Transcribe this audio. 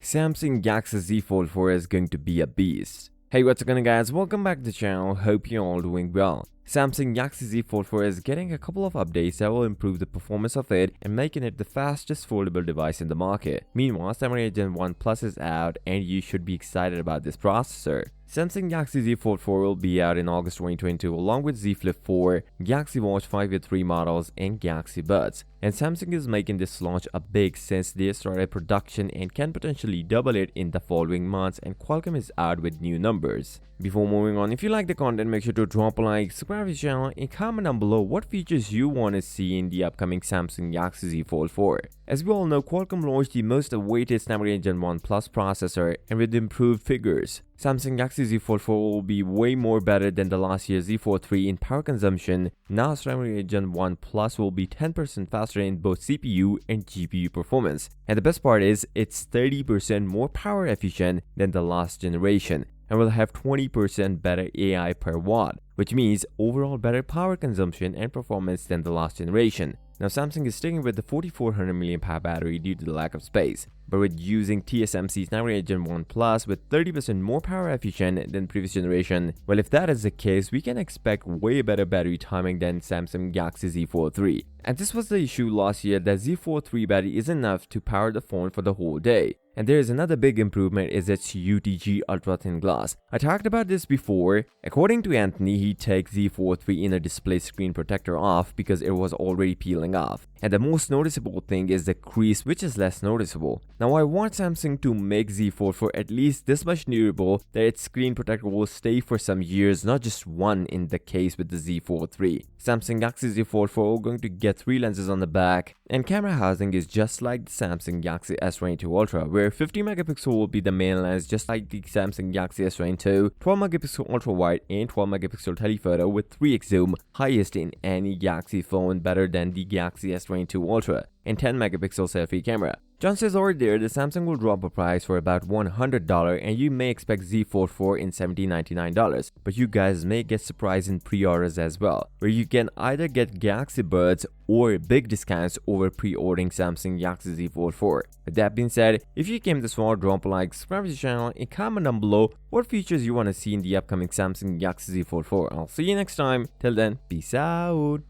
Samsung Galaxy Z Fold 4 is going to be a beast. Hey, what's going on guys, welcome back to the channel, hope you're all doing well. Samsung Galaxy Z Fold 4 is getting a couple of updates that will improve the performance of it and making it the fastest foldable device in the market. Meanwhile, Snapdragon Gen 1 Plus is out and you should be excited about this processor. Samsung Galaxy Z Fold 4 will be out in August 2022 along with Z Flip 4, Galaxy Watch 5 with 3 models, and Galaxy Buds. And Samsung is making this launch a big since they started production and can potentially double it in the following months, and Qualcomm is out with new numbers. Before moving on, if you like the content, make sure to drop a like, subscribe to the channel, and comment down below what features you want to see in the upcoming Samsung Galaxy Z Fold 4. As we all know, Qualcomm launched the most awaited Snapdragon Gen 1 Plus processor, and with improved figures, Samsung Galaxy Z Fold 4 will be way more better than the last year's Z Fold 3 in power consumption. Now Snapdragon Gen 1 Plus will be 10% faster in both CPU and GPU performance. And the best part is, it's 30% more power efficient than the last generation, and will have 20% better AI per watt, which means overall better power consumption and performance than the last generation. Now Samsung is sticking with the 4400 mAh battery due to the lack of space, but with using TSMC Snapdragon Gen 1 Plus with 30% more power efficient than previous generation, well, if that is the case, we can expect way better battery timing than Samsung Galaxy Z Fold 3. And this was the issue last year, that Z Fold 3 battery is enough to power the phone for the whole day. And there is another big improvement, is its UTG ultra thin glass. I talked about this before. According to Anthony, he takes Z Fold 3 inner display screen protector off because it was already peeling off. And the most noticeable thing is the crease, which is less noticeable. Now I want Samsung to make Z Fold 4 at least this much durable that its screen protector will stay for some years, not just one in the case with the Z Fold 3. Samsung Galaxy Z Fold 4 are going to get 3 lenses on the back, and camera housing is just like the Samsung Galaxy S22 Ultra, where 50 megapixel will be the main lens just like the Samsung Galaxy S22, 12 megapixel ultra wide and 12 megapixel telephoto with 3x zoom, highest in any Galaxy phone, better than the Galaxy S22 Ultra, and 10 megapixel selfie camera. Chances are there that Samsung will drop a price for about $100 and you may expect Z Fold 4 in $1,799, but you guys may get surprised in pre-orders as well, where you can either get Galaxy Buds or big discounts over pre-ordering Samsung Galaxy Z Fold 4. With that being said, if you came this far, drop a like, subscribe to the channel, and comment down below what features you want to see in the upcoming Samsung Galaxy Z Fold 4. I'll see you next time. Till then, peace out.